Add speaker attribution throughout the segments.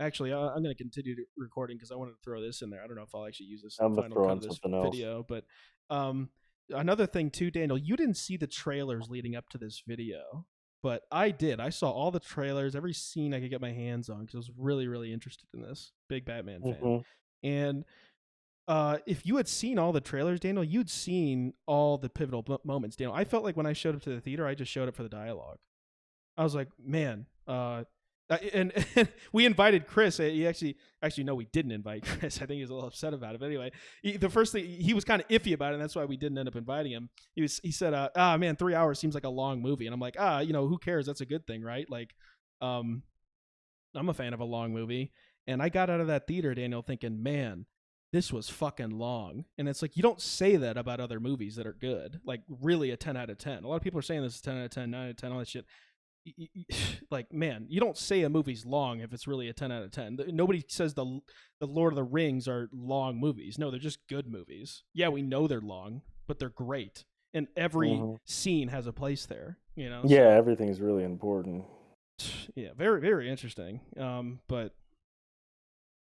Speaker 1: Actually, I'm going to continue recording because I wanted to throw this in there. I don't know if I'll actually use this
Speaker 2: I'm gonna
Speaker 1: final
Speaker 2: throw
Speaker 1: cut
Speaker 2: in
Speaker 1: of this
Speaker 2: something else.
Speaker 1: video, but um, another thing too, Daniel, you didn't see the trailers leading up to this video, but I did. I saw all the trailers, every scene I could get my hands on because I was really, really interested in this. Big Batman fan,
Speaker 2: Hmm.
Speaker 1: and if you had seen all the trailers, Daniel, you'd seen all the pivotal moments. Daniel, I felt like when I showed up to the theater, I just showed up for the dialogue. I was like, man, and we invited Chris. He actually no, we didn't invite Chris. I think he was a little upset about it. But anyway, the first thing he was kind of iffy about it, and that's why we didn't end up inviting him. He said, man, 3 hours seems like a long movie, and I'm like, who cares? That's a good thing, right? Like, um, I'm a fan of a long movie, and I got out of that theater, Daniel, thinking, man, this was fucking long. And it's like you don't say that about other movies that are good, like really a 10 out of 10. A lot of people are saying this is 10 out of 10, 9 out of 10, all that shit. Like, man, you don't say a movie's long if it's really a 10 out of 10. Nobody says the Lord of the Rings are long movies. No, they're just good movies. Yeah, we know they're long, but they're great, and every
Speaker 2: Hmm.
Speaker 1: scene has a place there.
Speaker 2: Yeah,
Speaker 1: So
Speaker 2: everything's really important.
Speaker 1: yeah, very very interesting. But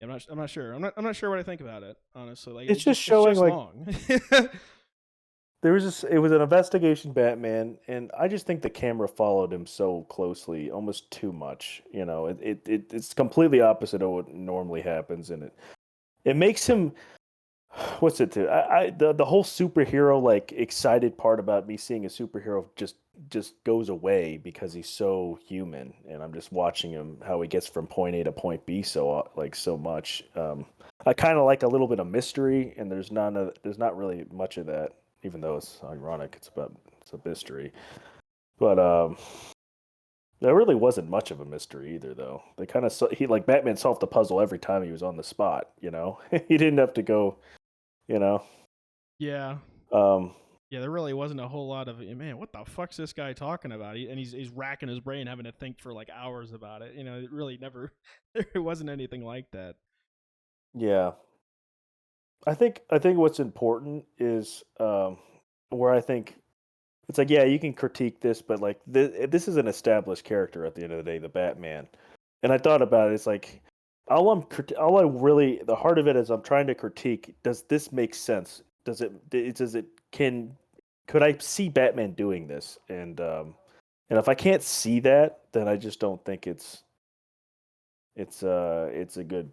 Speaker 1: I'm not sure. I'm not sure what I think about it, honestly. Like
Speaker 2: It's just
Speaker 1: it's
Speaker 2: showing
Speaker 1: just
Speaker 2: like
Speaker 1: long.
Speaker 2: there was just it was an investigation Batman, and I just think the camera followed him so closely, almost too much. It's completely opposite of what normally happens, and it makes him. What's it do? The whole superhero like excited part about me seeing a superhero just goes away because he's so human, and I'm just watching him how he gets from point A to point B so much. I kind of like a little bit of mystery, and there's not really much of that, even though it's ironic. It's a mystery, but there really wasn't much of a mystery either, though. They kind of he like Batman solved the puzzle every time he was on the spot. He didn't have to go. You know.
Speaker 1: Yeah.
Speaker 2: Um,
Speaker 1: Yeah, there really wasn't a whole lot of man. What the fuck's this guy talking about? And he's racking his brain, having to think for like hours about it. It really never. There wasn't anything like that.
Speaker 2: yeah, I think what's important is where I think it's like, yeah, you can critique this, but like this is an established character at the end of the day, the Batman. And I thought about it. It's like all I really the heart of it is I'm trying to critique. Does this make sense? Does it can could I see Batman doing this? And if I can't see that, then I just don't think it's a good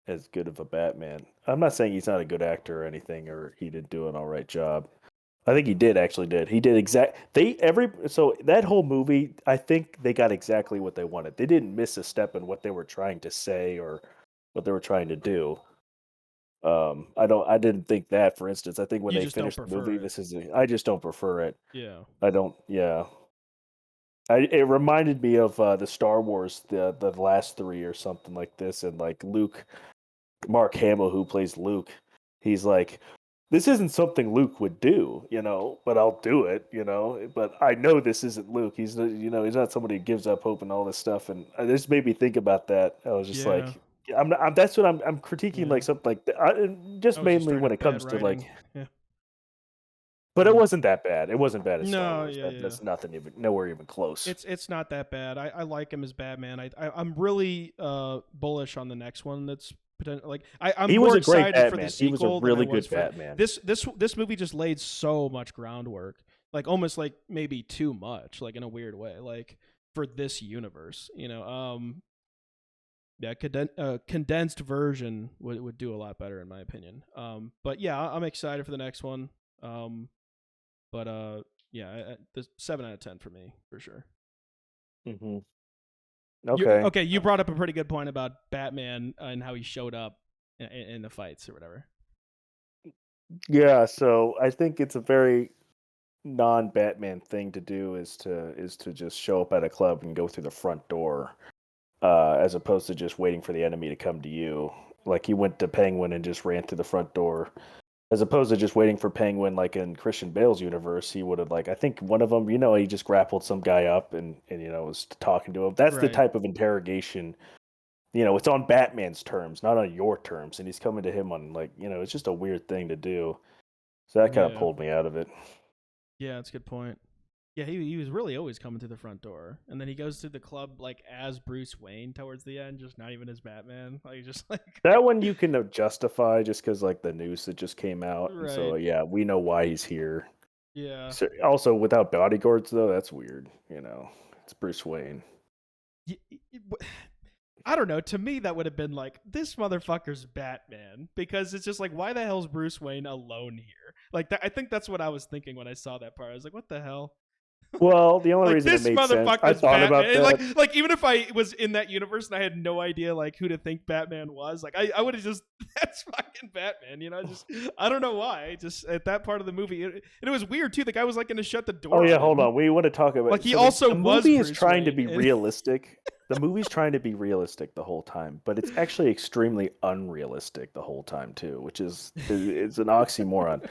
Speaker 2: as good of a Batman. I'm not saying he's not a good actor or anything, or he did do an all right job. I think he did actually did. He did exact. They every so that whole movie. I think they got exactly what they wanted. They didn't miss a step in what they were trying to say or what they were trying to do. I don't. I didn't think that. For instance, I think when
Speaker 1: You
Speaker 2: they
Speaker 1: just don't
Speaker 2: finished the
Speaker 1: prefer
Speaker 2: movie,
Speaker 1: it.
Speaker 2: I just don't prefer it.
Speaker 1: Yeah.
Speaker 2: I don't. Yeah. It reminded me of the Star Wars, the last three or something like this, and like Luke Mark Hamill, who plays Luke, he's like, this isn't something Luke would do, but I'll do it, But I know this isn't Luke. He's not somebody who gives up hope and all this stuff. And this made me think about that. I was just
Speaker 1: Yeah.
Speaker 2: like, that's what I'm critiquing,
Speaker 1: Yeah.
Speaker 2: like something like that. Just
Speaker 1: That was just
Speaker 2: mainly
Speaker 1: straight
Speaker 2: when
Speaker 1: up
Speaker 2: it
Speaker 1: bad
Speaker 2: comes to
Speaker 1: writing.
Speaker 2: like,
Speaker 1: Yeah.
Speaker 2: but it
Speaker 1: Mm.
Speaker 2: wasn't that bad. It wasn't bad as Star
Speaker 1: No.
Speaker 2: Wars.
Speaker 1: Yeah. Yeah.
Speaker 2: That's nothing even nowhere even close.
Speaker 1: It's not that bad. I like him as Batman. I'm really bullish on the next one. That's like I'm
Speaker 2: He was
Speaker 1: more
Speaker 2: a great
Speaker 1: excited for the
Speaker 2: Batman. He was a
Speaker 1: sequel than I
Speaker 2: really
Speaker 1: was
Speaker 2: good
Speaker 1: for
Speaker 2: Batman.
Speaker 1: this movie. Just laid so much groundwork, like almost like maybe too much, like in a weird way, like for this universe. Yeah, condensed version would do a lot better in my opinion. But yeah, I'm excited for the next one. Um, but yeah, the 7 out of 10 for me for sure.
Speaker 2: Hmm.
Speaker 1: You
Speaker 2: Okay.
Speaker 1: okay? You brought up a pretty good point about Batman and how he showed up in the fights or whatever.
Speaker 2: Yeah, so I think it's a very non-Batman thing to do is to just show up at a club and go through the front door, as opposed to just waiting for the enemy to come to you. Like he went to Penguin and just ran through the front door, as opposed to just waiting for Penguin. Like in Christian Bale's universe, he would have like I think one of them, he just grappled some guy up and was talking to him. That's the
Speaker 1: Right.
Speaker 2: type of interrogation. It's on Batman's terms, not on your terms, and he's coming to him on like it's just a weird thing to do. So that kind of
Speaker 1: Yeah.
Speaker 2: pulled me out of it.
Speaker 1: Yeah, that's a good point. Yeah, he was really always coming through the front door, and then he goes to the club like as Bruce Wayne towards the end, just not even as Batman. Like just like
Speaker 2: That one you can justify just because like the news that just came out, and so
Speaker 1: right,
Speaker 2: yeah, we know why he's here.
Speaker 1: yeah.
Speaker 2: So, also, without bodyguards though, that's weird. It's Bruce Wayne.
Speaker 1: I don't know. To me, that would have been like this motherfucker's Batman because it's just like why the hell's Bruce Wayne alone here? Like that, I think that's what I was thinking when I saw that part. I was like, what the hell?
Speaker 2: Well, the only
Speaker 1: Like
Speaker 2: reason it
Speaker 1: this
Speaker 2: made sense, I
Speaker 1: motherfucker's
Speaker 2: thought
Speaker 1: Batman.
Speaker 2: about
Speaker 1: And
Speaker 2: that.
Speaker 1: like even if I was in that universe and I had no idea like who to think Batman was, like I would have just that's fucking Batman. Just I don't know why. Just at that part of the movie, and it was weird too. The guy was like going to shut the
Speaker 2: Oh
Speaker 1: door
Speaker 2: yeah,
Speaker 1: on
Speaker 2: hold
Speaker 1: him.
Speaker 2: on. We want to talk about
Speaker 1: Like he
Speaker 2: so
Speaker 1: also
Speaker 2: the
Speaker 1: was
Speaker 2: movie is
Speaker 1: Bruce
Speaker 2: trying to
Speaker 1: Wayne.
Speaker 2: be realistic. The movie's trying to be realistic the whole time, but it's actually extremely unrealistic the whole time too, which it's an oxymoron.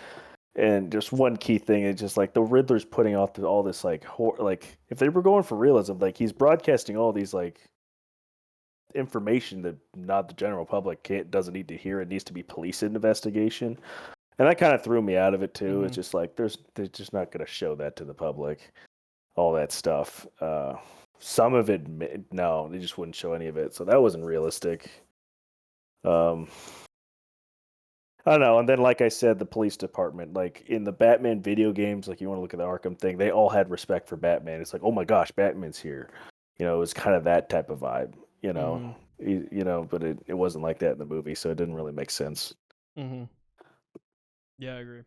Speaker 2: And just one key thing is just like the Riddler's putting out all this like like if they were going for realism, like he's broadcasting all these like information that not the general public doesn't need to hear. It needs to be police investigation, and that kind of threw me out of it too. It's
Speaker 1: Mhm.
Speaker 2: just like they're just not going to show that to the public, all that stuff. Some of it, no, they just wouldn't show any of it, so that wasn't realistic. Um, I don't know. And then, like I said, the police department, like in the Batman video games, like you want to look at the Arkham thing, they all had respect for Batman. It's like, oh my gosh, Batman's here. It was kind of that type of vibe.
Speaker 1: Mhm.
Speaker 2: But it wasn't like that in the movie, so it didn't really make sense.
Speaker 1: Mhm. Yeah, I agree.